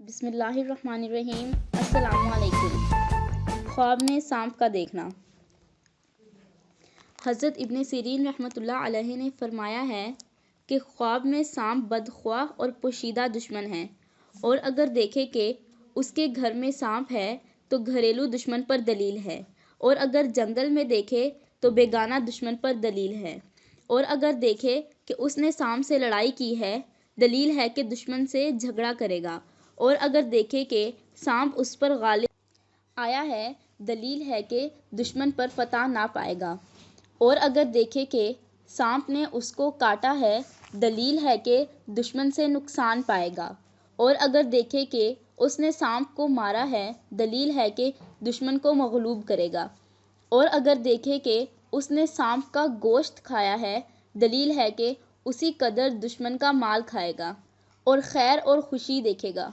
بسم اللہ الرحمن الرحیم۔ السلام علیکم۔ خواب میں سانپ کا دیکھنا۔ حضرت ابن سیرین رحمۃ اللہ علیہ نے فرمایا ہے کہ خواب میں سانپ بدخواہ اور پوشیدہ دشمن ہے، اور اگر دیکھے کہ اس کے گھر میں سانپ ہے تو گھریلو دشمن پر دلیل ہے، اور اگر جنگل میں دیکھے تو بیگانہ دشمن پر دلیل ہے، اور اگر دیکھے کہ اس نے سانپ سے لڑائی کی ہے، دلیل ہے کہ دشمن سے جھگڑا کرے گا، اور اگر دیکھے کہ سانپ اس پر غالب آیا ہے، دلیل ہے کہ دشمن پر فتح نہ پائے گا، اور اگر دیکھے کہ سانپ نے اس کو کاٹا ہے، دلیل ہے کہ دشمن سے نقصان پائے گا، اور اگر دیکھے کہ اس نے سانپ کو مارا ہے، دلیل ہے کہ دشمن کو مغلوب کرے گا، اور اگر دیکھے کہ اس نے سانپ کا گوشت کھایا ہے، دلیل ہے کہ اسی قدر دشمن کا مال کھائے گا اور خیر اور خوشی دیکھے گا،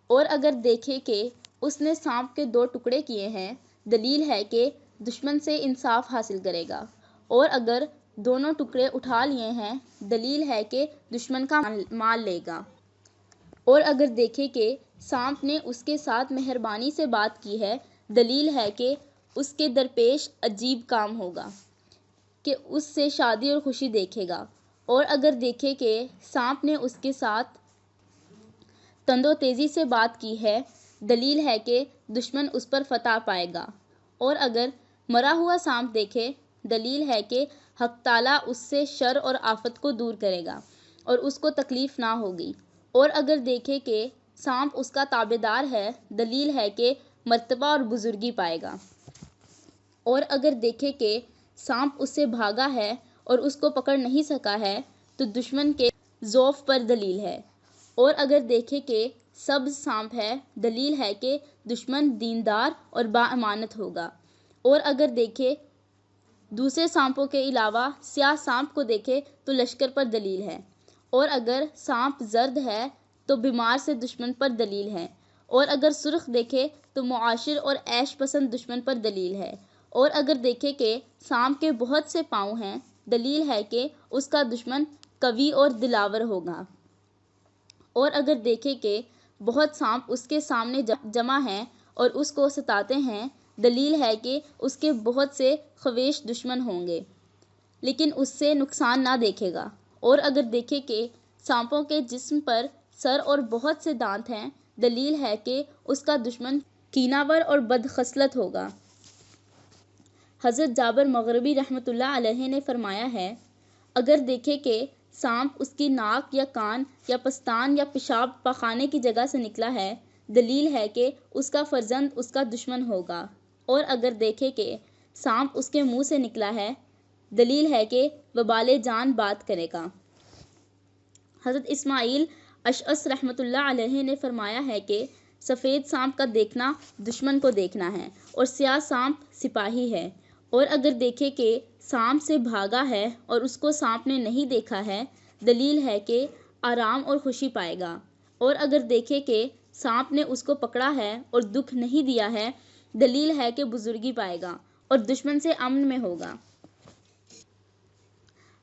اور اگر دیکھے کہ اس نے سانپ کے 2 ٹکڑے کیے ہیں، دلیل ہے کہ دشمن سے انصاف حاصل کرے گا، اور اگر دونوں ٹکڑے اٹھا لیے ہیں، دلیل ہے کہ دشمن کا مال لے گا، اور اگر دیکھے کہ سانپ نے اس کے ساتھ مہربانی سے بات کی ہے، دلیل ہے کہ اس کے درپیش عجیب کام ہوگا کہ اس سے شادی اور خوشی دیکھے گا، اور اگر دیکھے کہ سانپ نے اس کے ساتھ تند و تیزی سے بات کی ہے، دلیل ہے کہ دشمن اس پر فتح پائے گا، اور اگر مرا ہوا سانپ دیکھے، دلیل ہے کہ حق تعالیٰ اس سے شر اور آفت کو دور کرے گا اور اس کو تکلیف نہ ہوگی، اور اگر دیکھے کہ سانپ اس کا تابعدار ہے، دلیل ہے کہ مرتبہ اور بزرگی پائے گا، اور اگر دیکھے کہ سانپ اس سے بھاگا ہے اور اس کو پکڑ نہیں سکا ہے، تو دشمن کے ضعف پر دلیل ہے، اور اگر دیکھے کہ سبز سانپ ہے، دلیل ہے کہ دشمن دیندار اور باامانت ہوگا، اور اگر دیکھے دوسرے سانپوں کے علاوہ سیاہ سانپ کو دیکھے تو لشکر پر دلیل ہے، اور اگر سانپ زرد ہے تو بیمار سے دشمن پر دلیل ہے، اور اگر سرخ دیکھے تو معاشر اور عیش پسند دشمن پر دلیل ہے، اور اگر دیکھے کہ سانپ کے بہت سے پاؤں ہیں، دلیل ہے کہ اس کا دشمن قوی اور دلاور ہوگا، اور اگر دیکھے کہ بہت سانپ اس کے سامنے جمع ہیں اور اس کو ستاتے ہیں، دلیل ہے کہ اس کے بہت سے خویش دشمن ہوں گے لیکن اس سے نقصان نہ دیکھے گا، اور اگر دیکھے کہ سانپوں کے جسم پر سر اور بہت سے دانت ہیں، دلیل ہے کہ اس کا دشمن کینہور اور بدخصلت ہوگا۔ حضرت جابر مغربی رحمۃ اللہ علیہ نے فرمایا ہے، اگر دیکھے کہ سانپ اس کی ناک یا کان یا پستان یا پیشاب پاخانے کی جگہ سے نکلا ہے، دلیل ہے کہ اس کا فرزند اس کا دشمن ہوگا، اور اگر دیکھے کہ سانپ اس کے منہ سے نکلا ہے، دلیل ہے کہ وبال جان بات کرے گا۔ حضرت اسماعیل اشعث رحمۃ اللہ علیہ نے فرمایا ہے کہ سفید سانپ کا دیکھنا دشمن کو دیکھنا ہے اور سیاہ سانپ سپاہی ہے، اور اگر دیکھے کہ سانپ سے بھاگا ہے اور اس کو سانپ نے نہیں دیکھا ہے، دلیل ہے کہ آرام اور خوشی پائے گا، اور اگر دیکھے کہ سانپ نے اس کو پکڑا ہے اور دکھ نہیں دیا ہے، دلیل ہے کہ بزرگی پائے گا اور دشمن سے امن میں ہوگا۔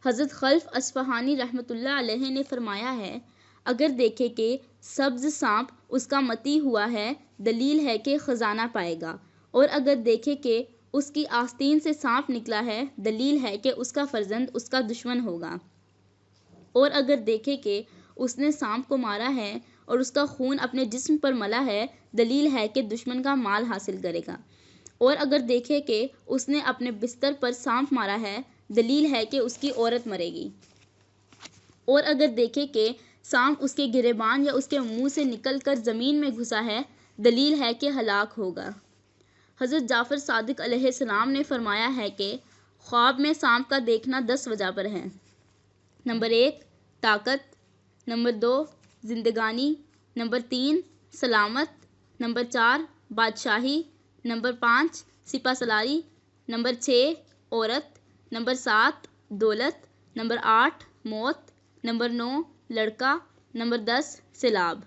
حضرت خلف اصفہانی رحمۃ اللہ علیہ نے فرمایا ہے، اگر دیکھے کہ سبز سانپ اس کا متی ہوا ہے، دلیل ہے کہ خزانہ پائے گا، اور اگر دیکھے کہ اس کی آستین سے سانپ نکلا ہے، دلیل ہے کہ اس کا فرزند اس کا دشمن ہوگا، اور اگر دیکھے کہ اس نے سانپ کو مارا ہے اور اس کا خون اپنے جسم پر ملا ہے، دلیل ہے کہ دشمن کا مال حاصل کرے گا، اور اگر دیکھے کہ اس نے اپنے بستر پر سانپ مارا ہے، دلیل ہے کہ اس کی عورت مرے گی، اور اگر دیکھے کہ سانپ اس کے گریبان یا اس کے منہ سے نکل کر زمین میں گھسا ہے، دلیل ہے کہ ہلاک ہوگا۔ حضرت جعفر صادق علیہ السلام نے فرمایا ہے کہ خواب میں سانپ کا دیکھنا 10 وجہ پر ہے۔ نمبر 1 طاقت، نمبر 2 زندگانی، نمبر 3 سلامت، نمبر 4 بادشاہی، نمبر 5 سپہ سالاری، نمبر 6 عورت، نمبر 7 دولت، نمبر 8 موت، نمبر 9 لڑکا، نمبر 10 سیلاب۔